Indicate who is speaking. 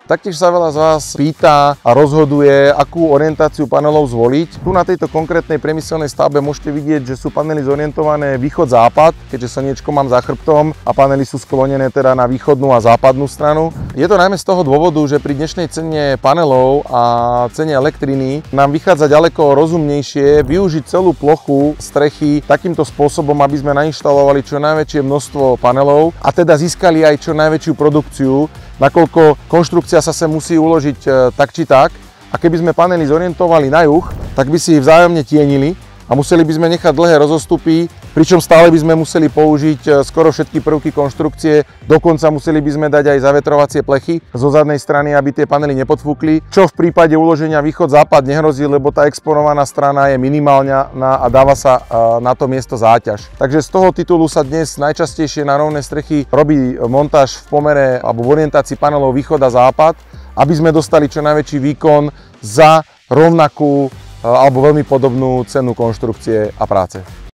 Speaker 1: Taktiež sa veľa z vás pýta a rozhoduje, akú orientáciu panelov zvoliť. Tu na tejto konkrétnej priemyselnej stavbe môžete vidieť, že sú panely zorientované východ-západ, keďže slniečko mám za chrbtom a panely sú sklonené teda na východnú a západnú stranu. Je to najmä z toho dôvodu, že pri dnešnej cene panelov a cene elektriny nám vychádza ďaleko rozumnejšie využiť celú plochu strechy takýmto spôsobom, aby sme nainštalovali čo najväčšie množstvo panelov a teda získali aj čo najväčšiu produkciu, nakoľko konštrukcia sa sem musí uložiť tak či tak a keby sme panely zorientovali na juh, tak by si ich vzájomne tienili a museli by sme nechať dlhé rozostupy, pričom stále by sme museli použiť skoro všetky prvky konštrukcie, dokonca museli by sme dať aj zavetrovacie plechy zo zadnej strany, aby tie panely nepodfúkli, čo v prípade uloženia východ-západ nehrozí, lebo tá exponovaná strana je minimálna a dáva sa na to miesto záťaž. Takže z toho titulu sa dnes najčastejšie na rovné strechy robí montáž v pomere alebo v orientácii panelov východ a západ, aby sme dostali čo najväčší výkon za rovnakú alebo veľmi podobnú cenu konštrukcie a práce.